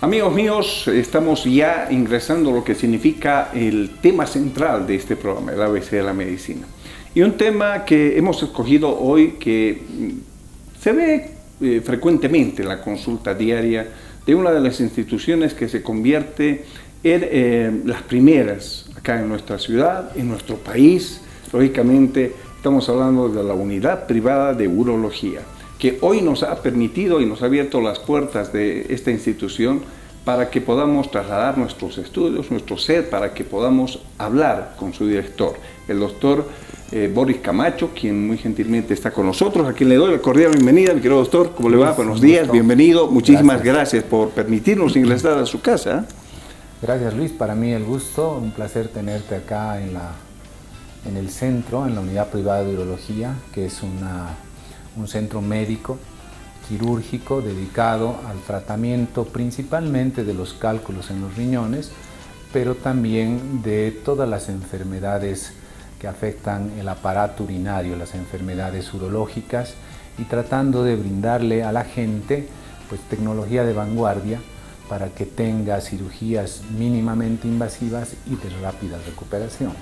Amigos míos, estamos ya ingresando a lo que significa el tema central de este programa, el ABC de la medicina. Y un tema que hemos escogido hoy que se ve frecuentemente en la consulta diaria de una de las instituciones que se convierte en las primeras acá en nuestra ciudad, en nuestro país. Lógicamente estamos hablando de la Unidad Privada de Urología, que hoy nos ha permitido y nos ha abierto las puertas de esta institución para que podamos trasladar nuestros estudios, nuestro ser, para que podamos hablar con su director, el doctor Boris Camacho, quien muy gentilmente está con nosotros, a quien le doy la cordial bienvenida. Mi querido doctor, ¿cómo le va? Buenos días, bienvenido. Muchísimas gracias por permitirnos ingresar a su casa. Gracias, Luis. Para mí el gusto, un placer tenerte acá en el centro, en la Unidad Privada de Urología, que es un centro médico quirúrgico dedicado al tratamiento principalmente de los cálculos en los riñones, pero también de todas las enfermedades que afectan el aparato urinario, las enfermedades urológicas, y tratando de brindarle a la gente pues tecnología de vanguardia para que tenga cirugías mínimamente invasivas y de rápida recuperación.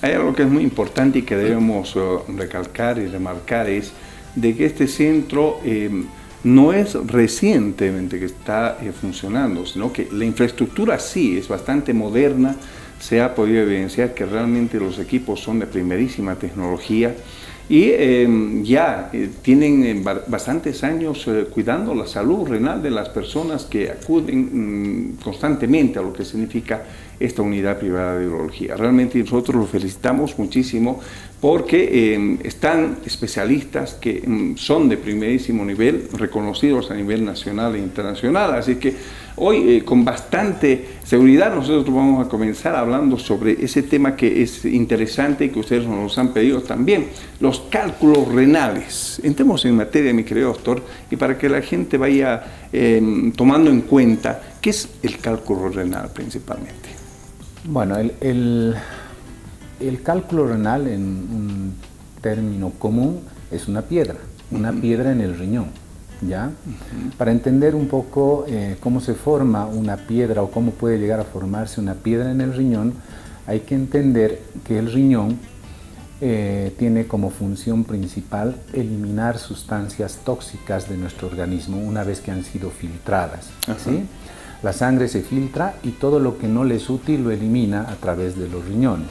Hay algo que es muy importante y que debemos recalcar y remarcar, es de que este centro no es recientemente que está funcionando, sino que la infraestructura sí es bastante moderna. Se ha podido evidenciar que realmente los equipos son de primerísima tecnología y tienen bastantes años cuidando la salud renal de las personas que acuden constantemente a lo que significa esta Unidad Privada de Urología. Realmente nosotros los felicitamos muchísimo porque están especialistas que son de primerísimo nivel, reconocidos a nivel nacional e internacional. Así que hoy con bastante seguridad nosotros vamos a comenzar hablando sobre ese tema que es interesante y que ustedes nos han pedido también, los cálculos renales. Entremos en materia, mi querido doctor, y para que la gente vaya tomando en cuenta qué es el cálculo renal principalmente. Bueno, el cálculo renal, en un término común, es una piedra en el riñón, ¿ya? Para entender un poco cómo se forma una piedra o cómo puede llegar a formarse una piedra en el riñón, hay que entender que el riñón tiene como función principal eliminar sustancias tóxicas de nuestro organismo una vez que han sido filtradas, ¿sí? La sangre se filtra y todo lo que no le es útil lo elimina a través de los riñones.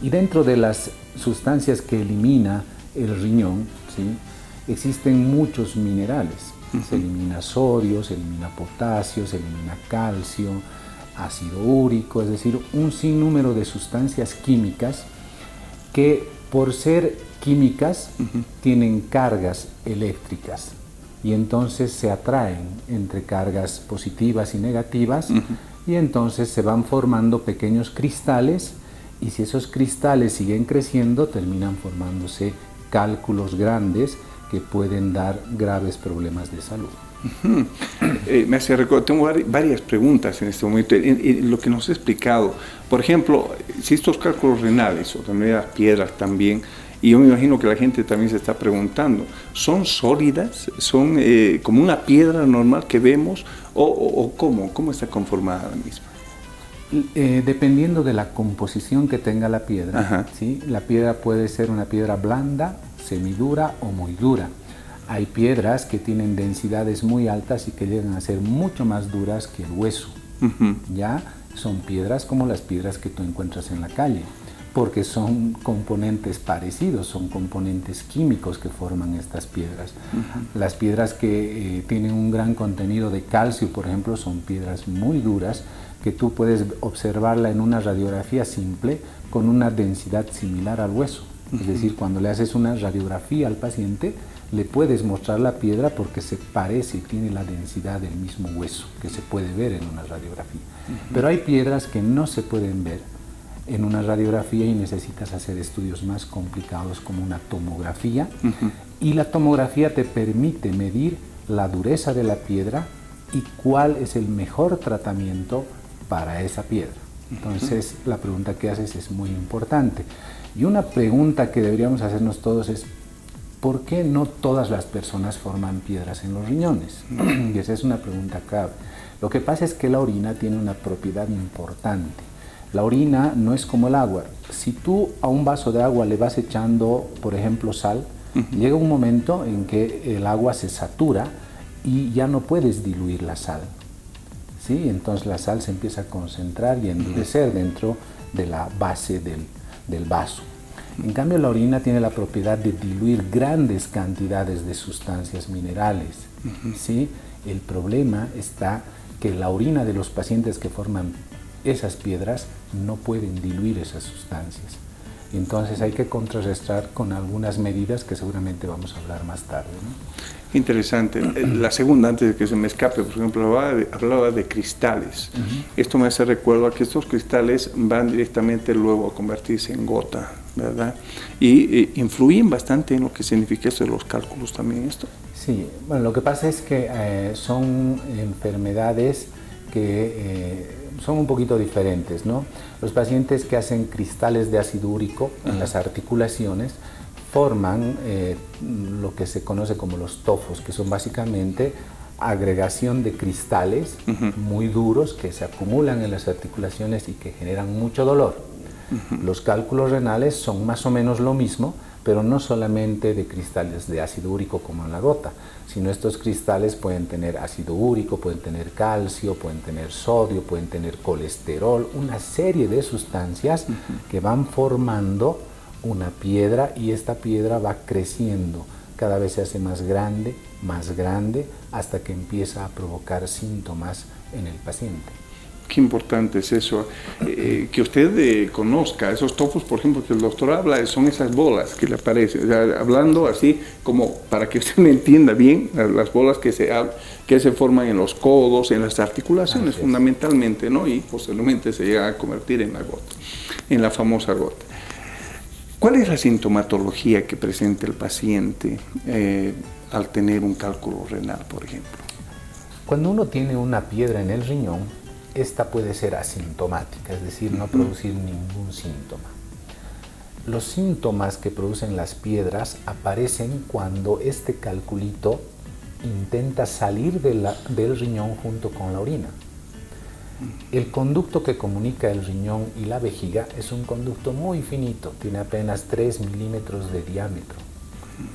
Y dentro de las sustancias que elimina el riñón, ¿sí?, existen muchos minerales. Se elimina sodio, se elimina potasio, se elimina calcio, ácido úrico, es decir, un sinnúmero de sustancias químicas que por ser químicas tienen cargas eléctricas. Y entonces se atraen entre cargas positivas y negativas, y entonces se van formando pequeños cristales, y si esos cristales siguen creciendo, terminan formándose cálculos grandes que pueden dar graves problemas de salud. Me hace recordar, tengo varias preguntas en este momento, en lo que nos ha explicado. Por ejemplo, si estos cálculos renales, o también las piedras también, y yo me imagino que la gente también se está preguntando, ¿son sólidas? ¿Son como una piedra normal que vemos? ¿O cómo está conformada la misma? Dependiendo de la composición que tenga la piedra, ¿sí? La piedra puede ser una piedra blanda, semidura o muy dura. Hay piedras que tienen densidades muy altas y que llegan a ser mucho más duras que el hueso. ¿Ya? Son piedras como las piedras que tú encuentras en la calle, porque son componentes parecidos, son componentes químicos que forman estas piedras. Las piedras que tienen un gran contenido de calcio, por ejemplo, son piedras muy duras que tú puedes observarla en una radiografía simple con una densidad similar al hueso. Es decir, cuando le haces una radiografía al paciente, le puedes mostrar la piedra porque se parece y tiene la densidad del mismo hueso que se puede ver en una radiografía. Pero hay piedras que no se pueden ver en una radiografía y necesitas hacer estudios más complicados como una tomografía, y la tomografía te permite medir la dureza de la piedra y cuál es el mejor tratamiento para esa piedra. Entonces la pregunta que haces es muy importante, y una pregunta que deberíamos hacernos todos es ¿por qué no todas las personas forman piedras en los riñones? Y esa es una pregunta clave. Lo que pasa es que la orina tiene una propiedad importante. La orina no es como el agua. Si tú a un vaso de agua le vas echando, por ejemplo, sal, llega un momento en que el agua se satura y ya no puedes diluir la sal. ¿Sí? Entonces la sal se empieza a concentrar y a endurecer dentro de la base del vaso. En cambio, la orina tiene la propiedad de diluir grandes cantidades de sustancias minerales. ¿Sí? El problema está que la orina de los pacientes que forman esas piedras no pueden diluir esas sustancias. Entonces hay que contrarrestar con algunas medidas que seguramente vamos a hablar más tarde, ¿no? Interesante. La segunda, antes de que se me escape, por ejemplo, hablaba de cristales. Esto me hace recuerdo a que estos cristales van directamente luego a convertirse en gota, ¿verdad? Y influyen bastante en lo que significa esto de los cálculos también, esto. Sí, bueno, lo que pasa es que son enfermedades que son un poquito diferentes, ¿no? Los pacientes que hacen cristales de ácido úrico en las articulaciones forman lo que se conoce como los tofos, que son básicamente agregación de cristales muy duros que se acumulan en las articulaciones y que generan mucho dolor. Los cálculos renales son más o menos lo mismo, pero no solamente de cristales de ácido úrico como en la gota, sino estos cristales pueden tener ácido úrico, pueden tener calcio, pueden tener sodio, pueden tener colesterol, una serie de sustancias que van formando una piedra, y esta piedra va creciendo, cada vez se hace más grande, hasta que empieza a provocar síntomas en el paciente. Qué importante es eso, que usted conozca esos tofos, por ejemplo, que el doctor habla, son esas bolas que le aparecen, o sea, hablando así como para que usted me entienda bien, las bolas que se forman en los codos, en las articulaciones fundamentalmente, ¿no? Y posteriormente se llega a convertir en la gota, en la famosa gota. ¿Cuál es la sintomatología que presenta el paciente al tener un cálculo renal, por ejemplo? Cuando uno tiene una piedra en el riñón, esta puede ser asintomática, es decir, no producir ningún síntoma. Los síntomas que producen las piedras aparecen cuando este calculito intenta salir del riñón junto con la orina. El conducto que comunica el riñón y la vejiga es un conducto muy finito, tiene apenas 3 milímetros de diámetro,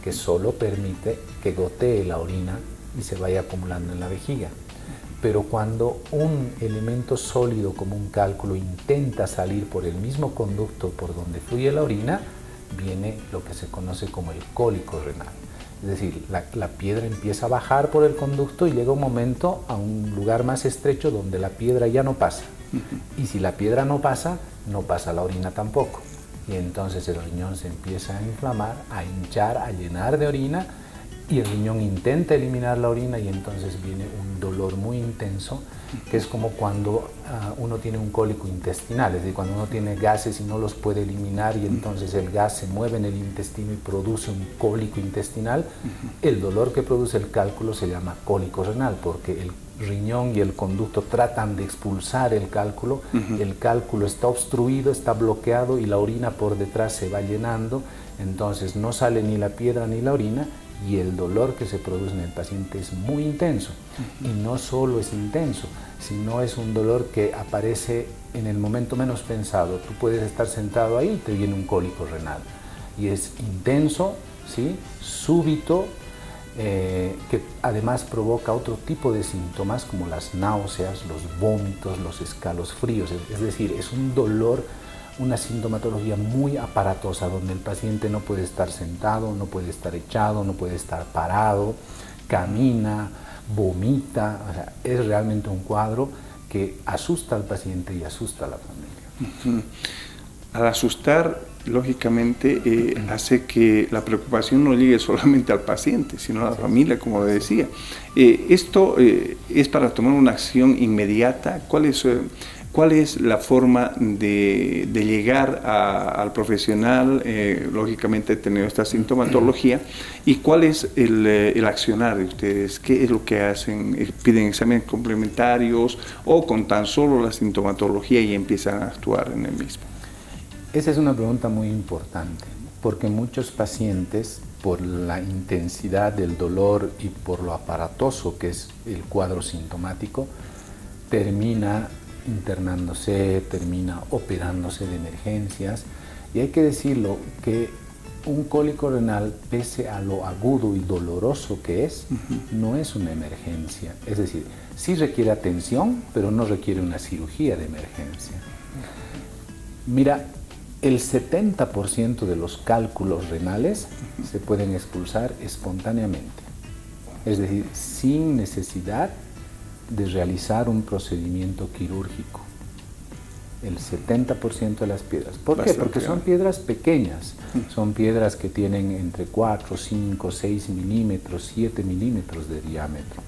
que solo permite que gotee la orina y se vaya acumulando en la vejiga. Pero cuando un elemento sólido como un cálculo intenta salir por el mismo conducto por donde fluye la orina, viene lo que se conoce como el cólico renal. Es decir, la piedra empieza a bajar por el conducto y llega un momento a un lugar más estrecho donde la piedra ya no pasa. Y si la piedra no pasa la orina tampoco. Y entonces el riñón se empieza a inflamar, a hinchar, a llenar de orina, y el riñón intenta eliminar la orina, y entonces viene un dolor muy intenso, que es como cuando uno tiene un cólico intestinal, es decir, cuando uno tiene gases y no los puede eliminar, y entonces el gas se mueve en el intestino y produce un cólico intestinal. El dolor que produce el cálculo se llama cólico renal, porque el riñón y el conducto tratan de expulsar el cálculo está obstruido, está bloqueado, y la orina por detrás se va llenando, entonces no sale ni la piedra ni la orina, y el dolor que se produce en el paciente es muy intenso. Y no solo es intenso, sino es un dolor que aparece en el momento menos pensado. Tú puedes estar sentado ahí y te viene un cólico renal, y es intenso, ¿sí? Súbito, que además provoca otro tipo de síntomas como las náuseas, los vómitos, los escalofríos. Es decir, es un dolor, una sintomatología muy aparatosa, donde el paciente no puede estar sentado, no puede estar echado, no puede estar parado, camina, vomita. O sea, es realmente un cuadro que asusta al paciente y asusta a la familia. Al asustar, lógicamente, hace que la preocupación no llegue solamente al paciente, sino a la familia, como decía. Esto es para tomar una acción inmediata. ¿Cuál es la forma de llegar al profesional, lógicamente teniendo esta sintomatología, y cuál es el accionar de ustedes? ¿Qué es lo que hacen? ¿Piden exámenes complementarios o con tan solo la sintomatología y empiezan a actuar en el mismo? Esa es una pregunta muy importante, porque muchos pacientes, por la intensidad del dolor y por lo aparatoso que es el cuadro sintomático, termina internándose, termina operándose de emergencias. Y hay que decirlo que un cólico renal, pese a lo agudo y doloroso que es, no es una emergencia. Es decir, sí requiere atención, pero no requiere una cirugía de emergencia. Mira, el 70% de los cálculos renales se pueden expulsar espontáneamente. Es decir, sin necesidad de realizar un procedimiento quirúrgico. El 70% de las piedras. ¿Por qué? Porque son piedras pequeñas. Son piedras que tienen entre 4, 5, 6 milímetros, 7 milímetros de diámetro.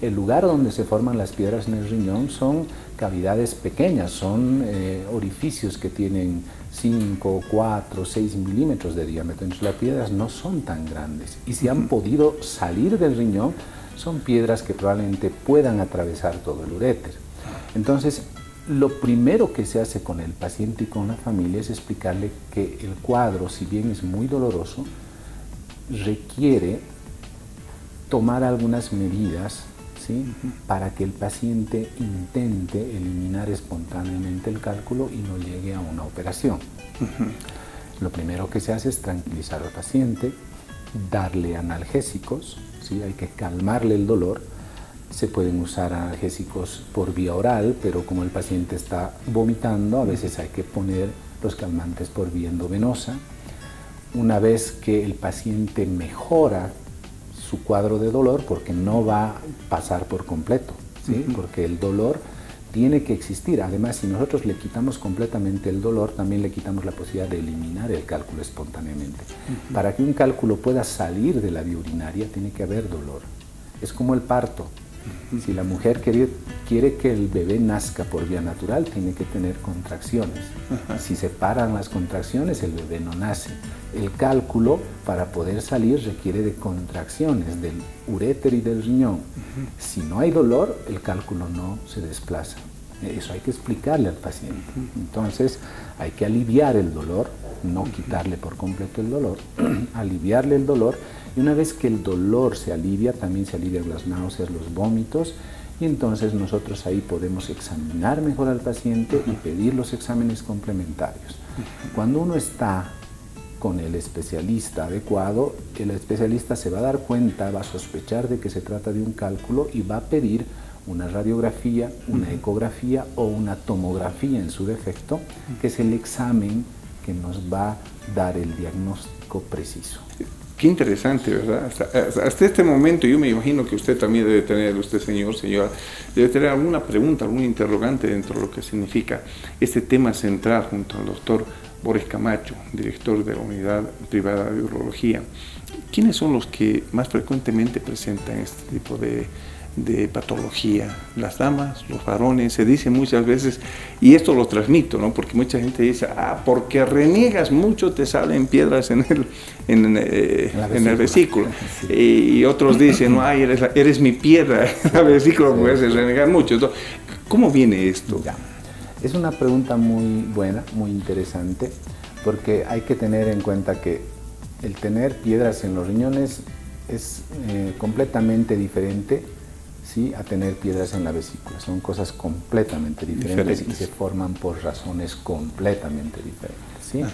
El lugar donde se forman las piedras en el riñón son cavidades pequeñas, son orificios que tienen 5, 4, 6 milímetros de diámetro. Entonces las piedras no son tan grandes. Y si han podido salir del riñón, son piedras que probablemente puedan atravesar todo el uréter. Entonces, lo primero que se hace con el paciente y con la familia es explicarle que el cuadro, si bien es muy doloroso, requiere tomar algunas medidas, ¿sí?, para que el paciente intente eliminar espontáneamente el cálculo y no llegue a una operación. Lo primero que se hace es tranquilizar al paciente, darle analgésicos, ¿sí?, hay que calmarle el dolor. Se pueden usar analgésicos por vía oral, pero como el paciente está vomitando, a veces hay que poner los calmantes por vía endovenosa. Una vez que el paciente mejora su cuadro de dolor, porque no va a pasar por completo, ¿sí?, porque el dolor tiene que existir. Además, si nosotros le quitamos completamente el dolor, también le quitamos la posibilidad de eliminar el cálculo espontáneamente. Para que un cálculo pueda salir de la vía urinaria, tiene que haber dolor. Es como el parto. Si la mujer quiere que el bebé nazca por vía natural, tiene que tener contracciones. Si se paran las contracciones, el bebé no nace. El cálculo, para poder salir, requiere de contracciones del uréter y del riñón. Si no hay dolor, el cálculo no se desplaza. Eso hay que explicarle al paciente. Entonces, hay que aliviar el dolor, no quitarle por completo el dolor, aliviarle el dolor. Y una vez que el dolor se alivia, también se alivian las náuseas, los vómitos, y entonces nosotros ahí podemos examinar mejor al paciente y pedir los exámenes complementarios. Cuando uno está con el especialista adecuado, el especialista se va a dar cuenta, va a sospechar de que se trata de un cálculo y va a pedir una radiografía, una ecografía o una tomografía en su defecto, que es el examen que nos va a dar el diagnóstico preciso. Qué interesante, ¿verdad? Hasta este momento yo me imagino que usted también debe tener, usted señora, debe tener alguna pregunta, algún interrogante dentro de lo que significa este tema central junto al doctor Boris Camacho, director de la Unidad Privada de Urología. ¿Quiénes son los que más frecuentemente presentan este tipo de patología? ¿Las damas, los varones? Se dice muchas veces, y esto lo transmito, ¿no?, porque mucha gente dice, porque reniegas mucho te salen piedras en el vesículo. Sí. Y otros dicen, no, eres mi piedra en la vesícula, porque haces renegar mucho. Entonces, ¿cómo viene esto? Ya. Es una pregunta muy buena, muy interesante, porque hay que tener en cuenta que el tener piedras en los riñones es completamente diferente, ¿sí?, a tener piedras en la vesícula. Son cosas completamente diferentes y se forman por razones completamente diferentes, ¿sí?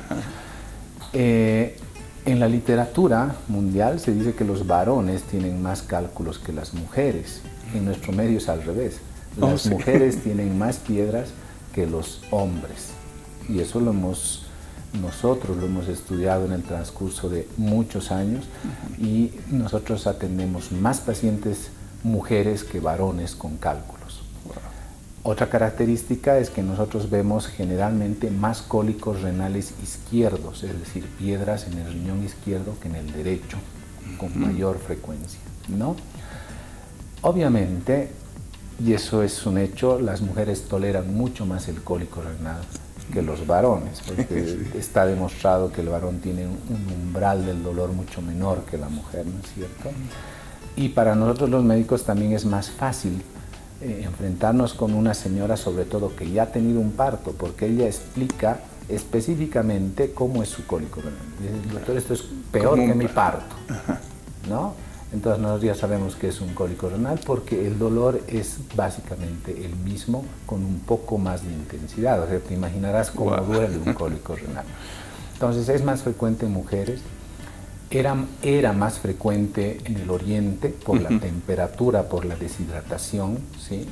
En la literatura mundial se dice que los varones tienen más cálculos que las mujeres. En nuestro medio es al revés. Las mujeres tienen más piedras que los hombres. Y eso nosotros lo hemos estudiado en el transcurso de muchos años, y nosotros atendemos más pacientes mujeres que varones con cálculos. Otra característica es que nosotros vemos generalmente más cólicos renales izquierdos, es decir, piedras en el riñón izquierdo que en el derecho, con mayor frecuencia, ¿no? Obviamente, y eso es un hecho, las mujeres toleran mucho más el cólico renal que los varones, porque está demostrado que el varón tiene un umbral del dolor mucho menor que la mujer, ¿no es cierto? Y para nosotros los médicos también es más fácil enfrentarnos con una señora, sobre todo que ya ha tenido un parto, porque ella explica específicamente cómo es su cólico renal. Dice, doctor, esto es peor que mi parto, ¿no? Entonces nosotros ya sabemos que es un cólico renal porque el dolor es básicamente el mismo con un poco más de intensidad. O sea, te imaginarás cómo duele un cólico renal. Entonces es más frecuente en mujeres. Era más frecuente en el oriente por la temperatura, por la deshidratación, ¿sí?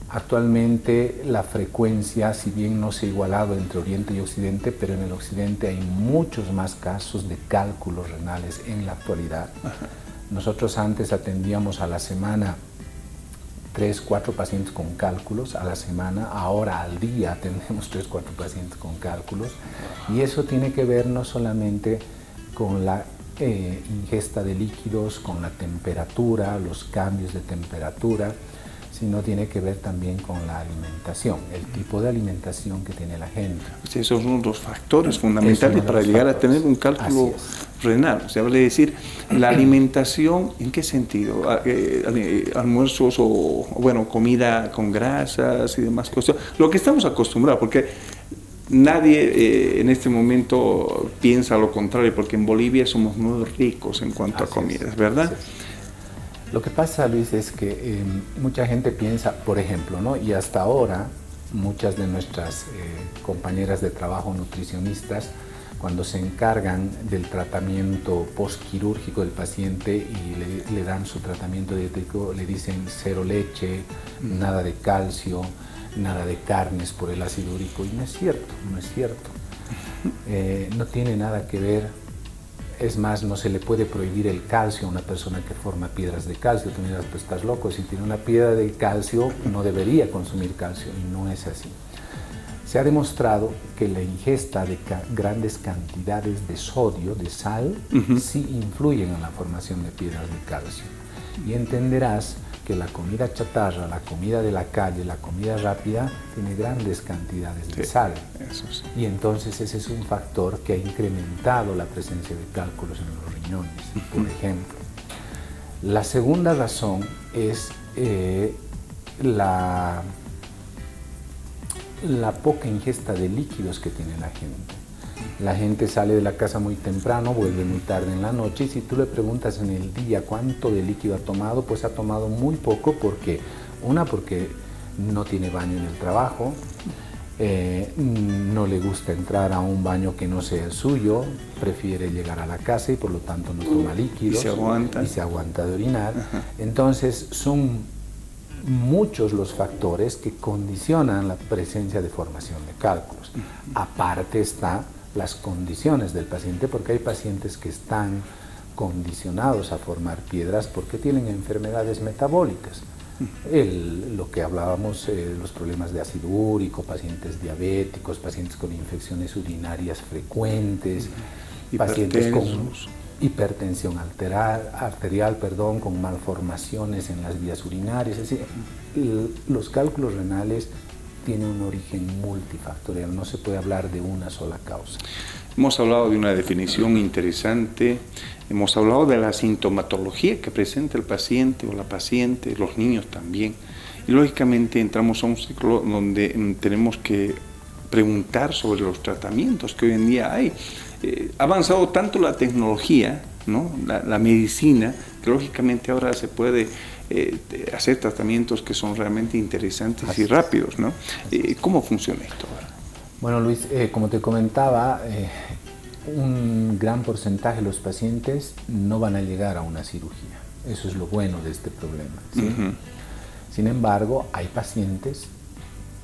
Actualmente la frecuencia, si bien no se ha igualado entre oriente y occidente, pero en el occidente hay muchos más casos de cálculos renales en la actualidad. Nosotros antes atendíamos a la semana 3, 4 pacientes con cálculos a la semana, ahora al día atendemos 3, 4 pacientes con cálculos, y eso tiene que ver no solamente con la ingesta de líquidos, con la temperatura, los cambios de temperatura, sino tiene que ver también con la alimentación, el tipo de alimentación que tiene la gente. Esos son uno de los factores fundamentales para llegar a tener un cálculo renal. O sea, vale decir, la alimentación, ¿en qué sentido? Almuerzos o, bueno, comida con grasas y demás cosas. Lo que estamos acostumbrados, porque nadie en este momento piensa lo contrario, porque en Bolivia somos muy ricos en cuanto a comidas, ¿verdad? Lo que pasa, Luis, es que mucha gente piensa, por ejemplo, ¿no? Y hasta ahora muchas de nuestras compañeras de trabajo nutricionistas, cuando se encargan del tratamiento postquirúrgico del paciente y le dan su tratamiento dietético, le dicen cero leche, nada de calcio, nada de carnes por el ácido úrico, y no es cierto, no es cierto. No tiene nada que ver. Es más, no se le puede prohibir el calcio a una persona que forma piedras de calcio. Tú dirás, pues estás loco, si tiene una piedra de calcio no debería consumir calcio, y no es así. Se ha demostrado que la ingesta de grandes cantidades de sodio, de sal, sí influyen en la formación de piedras de calcio. Y entenderás que la comida chatarra, la comida de la calle, la comida rápida, tiene grandes cantidades de sal. Eso sí. Y entonces ese es un factor que ha incrementado la presencia de cálculos en los riñones, por ejemplo. La segunda razón es la poca ingesta de líquidos que tiene la gente. La gente sale de la casa muy temprano, vuelve muy tarde en la noche, y si tú le preguntas en el día cuánto de líquido ha tomado, pues ha tomado muy poco, porque no tiene baño en el trabajo, no le gusta entrar a un baño que no sea el suyo, prefiere llegar a la casa y por lo tanto no toma líquidos y se aguanta de orinar. Entonces son muchos los factores que condicionan la presencia de formación de cálculos. Aparte está las condiciones del paciente, porque hay pacientes que están condicionados a formar piedras porque tienen enfermedades metabólicas. Lo que hablábamos, los problemas de ácido úrico, pacientes diabéticos, pacientes con infecciones urinarias frecuentes, pacientes con hipertensión arterial, con malformaciones en las vías urinarias. Es decir, los cálculos renales tienen un origen multifactorial, no se puede hablar de una sola causa. Hemos hablado de una definición interesante, hemos hablado de la sintomatología que presenta el paciente o la paciente, los niños también, y lógicamente entramos a un ciclo donde tenemos que preguntar sobre los tratamientos que hoy en día hay. Ha avanzado tanto la tecnología, ¿no? la medicina, que lógicamente ahora se puede hacer tratamientos que son realmente interesantes y rápidos, ¿no? ¿Cómo funciona esto ahora? Bueno, Luis, como te comentaba, un gran porcentaje de los pacientes no van a llegar a una cirugía. Eso es lo bueno de este problema, ¿sí? Sin embargo, hay pacientes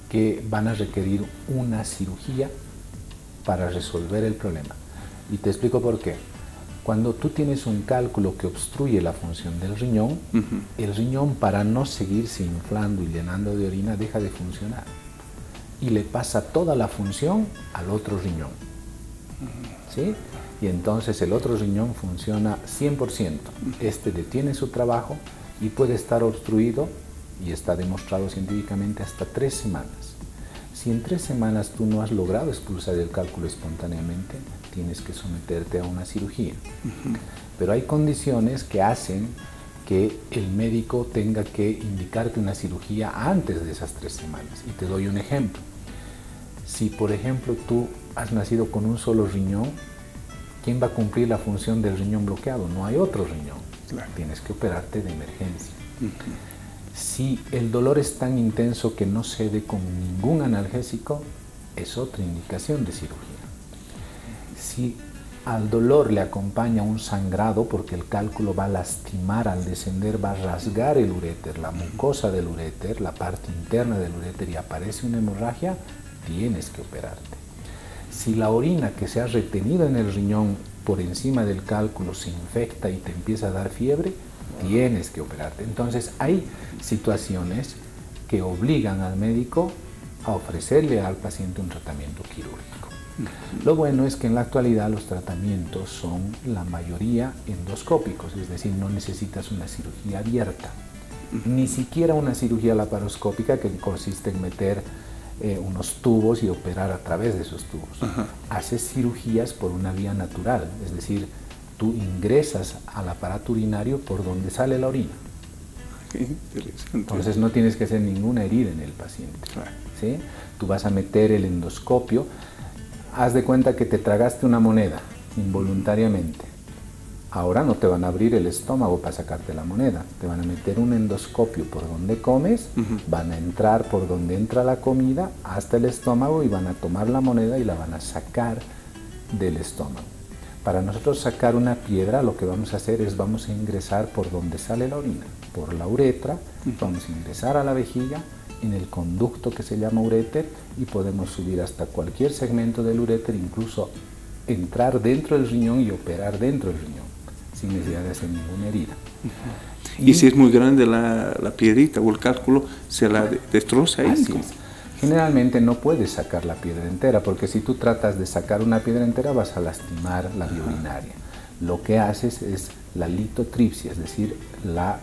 que van a requerir una cirugía para resolver el problema. Y te explico por qué. Cuando tú tienes un cálculo que obstruye la función del riñón, el riñón, para no seguirse inflando y llenando de orina, deja de funcionar. Y le pasa toda la función al otro riñón, ¿sí? Y entonces el otro riñón funciona 100%. Este detiene su trabajo y puede estar obstruido, y está demostrado científicamente, hasta 3 semanas. Si en 3 semanas tú no has logrado expulsar el cálculo espontáneamente, tienes que someterte a una cirugía. Pero hay condiciones que hacen que el médico tenga que indicarte una cirugía antes de esas 3 semanas. Y te doy un ejemplo. Si, por ejemplo, tú has nacido con un solo riñón, ¿quién va a cumplir la función del riñón bloqueado? No hay otro riñón. Claro. Tienes que operarte de emergencia. Si el dolor es tan intenso que no cede con ningún analgésico, es otra indicación de cirugía. Si al dolor le acompaña un sangrado, porque el cálculo va a lastimar al descender, va a rasgar el uréter, la mucosa del uréter, la parte interna del uréter, y aparece una hemorragia, tienes que operarte. Si la orina que se ha retenido en el riñón por encima del cálculo se infecta y te empieza a dar fiebre, tienes que operarte. Entonces hay situaciones que obligan al médico a ofrecerle al paciente un tratamiento quirúrgico. Lo bueno es que en la actualidad los tratamientos son la mayoría endoscópicos, es decir, no necesitas una cirugía abierta, ni siquiera una cirugía laparoscópica que consiste en meter unos tubos y operar a través de esos tubos. Haces cirugías por una vía natural, es decir, tú ingresas al aparato urinario por donde sale la orina. Entonces no tienes que hacer ninguna herida en el paciente. ¿Sí? Tú vas a meter el endoscopio. Haz de cuenta que te tragaste una moneda involuntariamente. Ahora no te van a abrir el estómago para sacarte la moneda. Te van a meter un endoscopio por donde comes, van a entrar por donde entra la comida hasta el estómago y van a tomar la moneda y la van a sacar del estómago. Para nosotros sacar una piedra, lo que vamos a hacer es vamos a ingresar por donde sale la orina, por la uretra, vamos a ingresar a la vejiga, en el conducto que se llama uréter, y podemos subir hasta cualquier segmento del uréter, incluso entrar dentro del riñón y operar dentro del riñón, sin necesidad de hacer ninguna herida. Y si es muy grande la piedrita o el cálculo, se la destroza ahí. Así es. Generalmente no puedes sacar la piedra entera, porque si tú tratas de sacar una piedra entera vas a lastimar la vía urinaria. Lo que haces es la litotripsia, es decir, la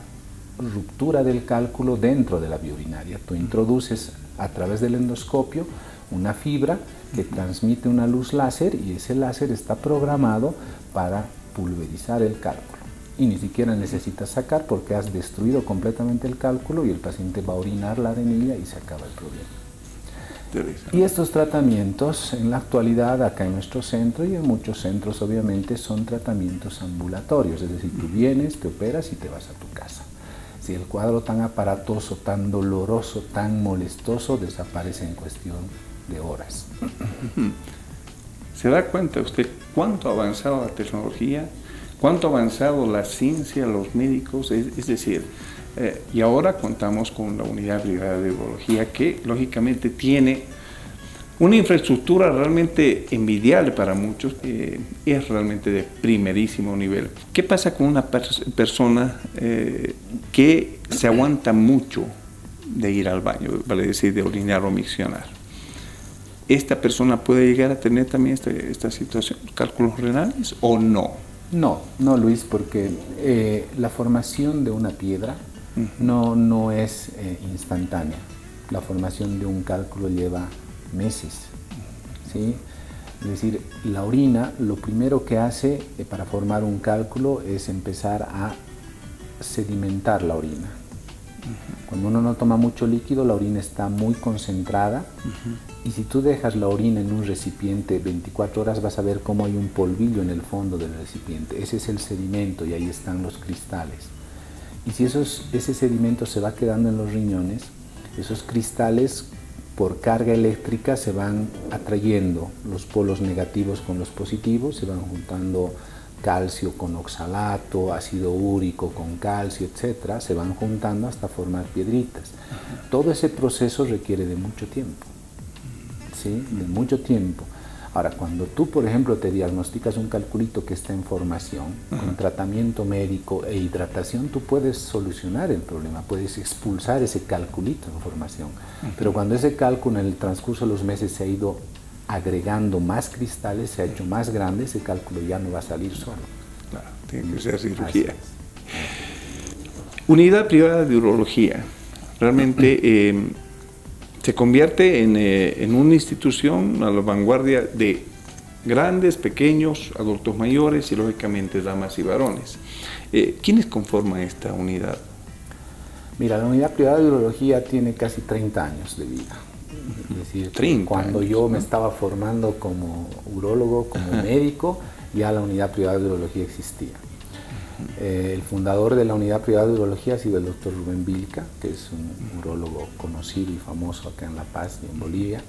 ruptura del cálculo dentro de la vía urinaria. Tú introduces a través del endoscopio una fibra que transmite una luz láser, y ese láser está programado para pulverizar el cálculo. Y ni siquiera necesitas sacar, porque has destruido completamente el cálculo y el paciente va a orinar la arenilla y se acaba el problema. Y estos tratamientos en la actualidad acá en nuestro centro y en muchos centros obviamente son tratamientos ambulatorios, es decir, tú vienes, te operas y te vas a tu casa. Si el cuadro tan aparatoso, tan doloroso, tan molestoso desaparece en cuestión de horas. ¿Se da cuenta usted cuánto ha avanzado la tecnología, cuánto ha avanzado la ciencia, los médicos? Es decir, y ahora contamos con la Unidad Privada de Urología, que lógicamente tiene una infraestructura realmente envidiable para muchos, es realmente de primerísimo nivel. ¿Qué pasa con una persona que se aguanta mucho de ir al baño, vale decir, de orinar o miccionar? ¿Esta persona puede llegar a tener también esta situación, cálculos renales, o no? No, Luis, porque la formación de una piedra no es instantánea. La formación de un cálculo lleva meses, ¿sí? Es decir, la orina, lo primero que hace para formar un cálculo es empezar a sedimentar la orina. Cuando uno no toma mucho líquido, la orina está muy concentrada, y si tú dejas la orina en un recipiente 24 horas vas a ver cómo hay un polvillo en el fondo del recipiente. Ese es el sedimento y ahí están los cristales. Y si ese sedimento se va quedando en los riñones, esos cristales por carga eléctrica se van atrayendo los polos negativos con los positivos, se van juntando calcio con oxalato, ácido úrico con calcio, etcétera, se van juntando hasta formar piedritas. Todo ese proceso requiere de mucho tiempo, ¿sí? De mucho tiempo. Ahora, cuando tú, por ejemplo, te diagnosticas un calculito que está en formación, con tratamiento médico e hidratación, tú puedes solucionar el problema, puedes expulsar ese calculito en formación. Pero cuando ese cálculo en el transcurso de los meses se ha ido agregando más cristales, se ha hecho más grande, ese cálculo ya no va a salir solo. Claro, tiene que ser cirugía. Unidad Privada de Urología, realmente se convierte en una institución a la vanguardia de grandes, pequeños, adultos mayores y lógicamente damas y varones. ¿Quiénes conforman esta unidad? Mira, la Unidad Privada de Urología tiene casi 30 años de vida. Es decir, 30 cuando años, yo me estaba formando como urólogo, como médico, ya la Unidad Privada de Urología existía. El fundador de la unidad privada de urología ha sido el doctor Rubén Vilca, que es un urólogo conocido y famoso acá en La Paz y en Bolivia.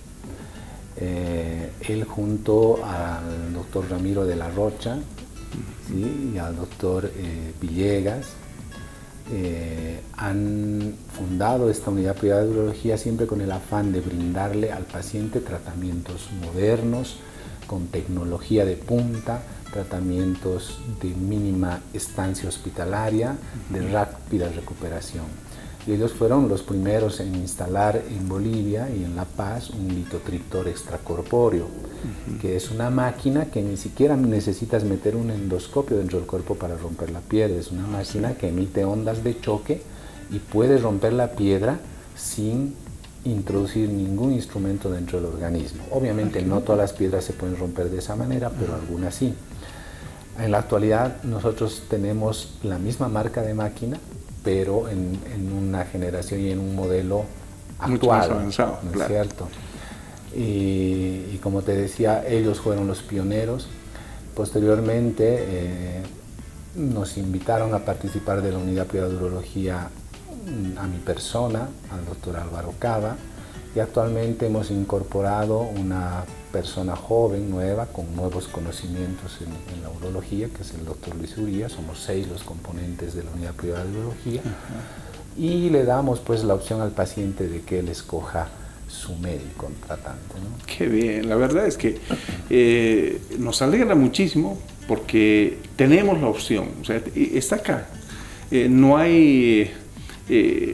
Él junto al doctor Ramiro de la Rocha, ¿sí?, y al doctor Villegas, han fundado esta unidad privada de urología siempre con el afán de brindarle al paciente tratamientos modernos, con tecnología de punta, tratamientos de mínima estancia hospitalaria, de rápida recuperación. Y ellos fueron los primeros en instalar en Bolivia y en La Paz un litotriptor extracorpóreo, que es una máquina que ni siquiera necesitas meter un endoscopio dentro del cuerpo para romper la piedra. Es una máquina que emite ondas de choque y puede romper la piedra sin introducir ningún instrumento dentro del organismo. Obviamente no todas las piedras se pueden romper de esa manera, pero algunas sí. En la actualidad nosotros tenemos la misma marca de máquina, pero en una generación y en un modelo actual, mucho más avanzado, ¿no es claro. cierto? Y como te decía, ellos fueron los pioneros. Posteriormente nos invitaron a participar de la unidad privada de urología a mi persona, al doctor Álvaro Cava, y actualmente hemos incorporado una persona joven, nueva, con nuevos conocimientos en la urología, que es el doctor Luis Uría. Somos 6 los componentes de la unidad privada de urología, y le damos pues la opción al paciente de que él escoja su médico tratante, ¿no? Qué bien, la verdad es que nos alegra muchísimo porque tenemos la opción, o sea, está acá. No hay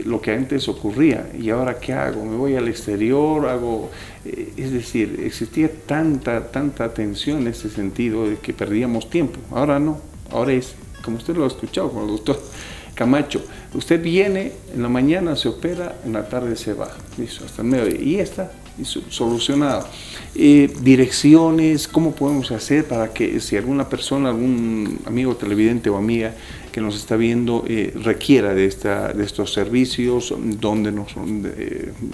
lo que antes ocurría, y ahora ¿qué hago? ¿Me voy al exterior? Hago, es decir, existía tanta tensión en ese sentido de que perdíamos tiempo. Ahora no, ahora es, como usted lo ha escuchado con el doctor Camacho, usted viene en la mañana, se opera, en la tarde se va, listo, hasta el mediodía, y está solucionado. Direcciones, ¿cómo podemos hacer para que si alguna persona, algún amigo televidente o amiga que nos está viendo requiera de estos servicios, dónde nos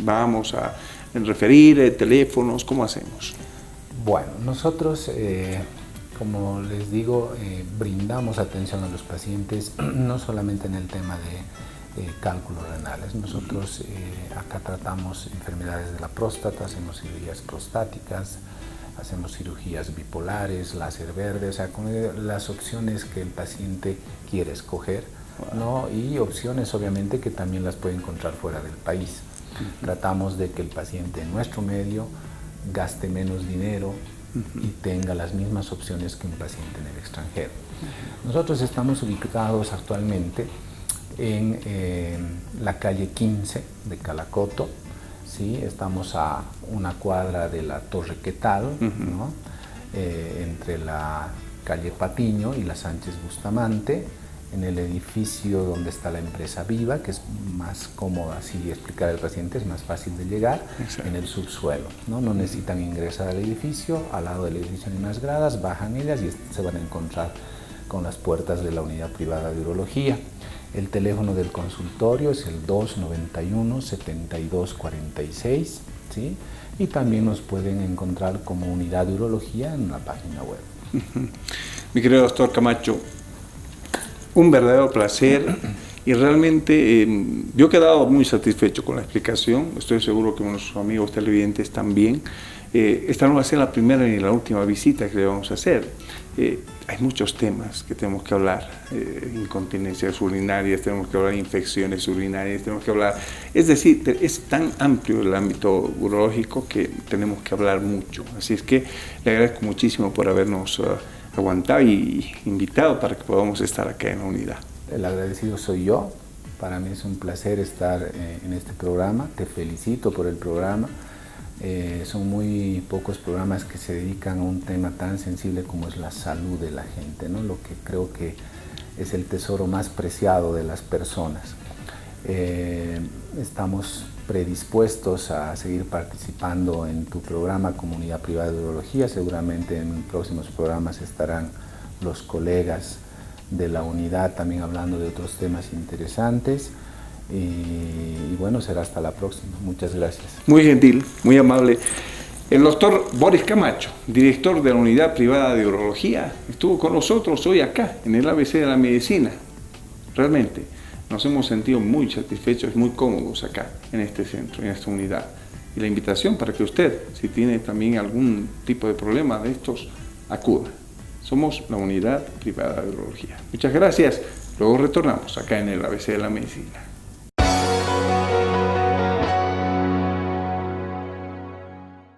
vamos a referir, teléfonos, ¿cómo hacemos? Bueno, nosotros, como les digo, brindamos atención a los pacientes, no solamente en el tema de cálculos renales. Nosotros acá tratamos enfermedades de la próstata, hacemos cirugías prostáticas, hacemos cirugías bipolares, láser verde, o sea, con las opciones que el paciente quiere escoger, ¿no? Y opciones obviamente que también las puede encontrar fuera del país. Tratamos de que el paciente en nuestro medio gaste menos dinero y tenga las mismas opciones que un paciente en el extranjero. Nosotros estamos ubicados actualmente en la calle 15 de Calacoto, ¿sí? Estamos a una cuadra de la Torre Quetal, ¿no? Entre la calle Patiño y la Sánchez Bustamante, en el edificio donde está la empresa Viva, que es más cómodo así explicar al paciente, es más fácil de llegar. Exacto. En el subsuelo, ¿no? No necesitan ingresar al edificio, al lado del edificio hay unas gradas, bajan ellas y se van a encontrar con las puertas de la unidad privada de urología. El teléfono del consultorio es el 291-7246, ¿sí? Y también nos pueden encontrar como unidad de urología en la página web. Mi querido doctor Camacho, un verdadero placer, y realmente yo he quedado muy satisfecho con la explicación. Estoy seguro que nuestros amigos televidentes también. Esta no va a ser la primera ni la última visita que le vamos a hacer. Hay muchos temas que tenemos que hablar, incontinencias urinarias, tenemos que hablar de infecciones urinarias, tenemos que hablar, es decir, es tan amplio el ámbito urológico que tenemos que hablar mucho. Así es que le agradezco muchísimo por habernos aguantado y invitado para que podamos estar acá en la unidad. El agradecido soy yo. Para mí es un placer estar en este programa. Te felicito por el programa. Son muy pocos programas que se dedican a un tema tan sensible como es la salud de la gente, ¿no? Lo que creo que es el tesoro más preciado de las personas. Estamos predispuestos a seguir participando en tu programa Comunidad Privada de Urología. Seguramente en próximos programas estarán los colegas de la unidad también hablando de otros temas interesantes. Y bueno, será hasta la próxima. Muchas gracias. Muy gentil, muy amable. El doctor Boris Camacho, director de la Unidad Privada de Urología, estuvo con nosotros hoy acá, en el ABC de la Medicina. Realmente nos hemos sentido muy satisfechos, muy cómodos acá, en este centro, en esta unidad. Y la invitación para que usted, si tiene también algún tipo de problema de estos, acuda. Somos la Unidad Privada de Urología. Muchas gracias. Luego retornamos acá en el ABC de la Medicina.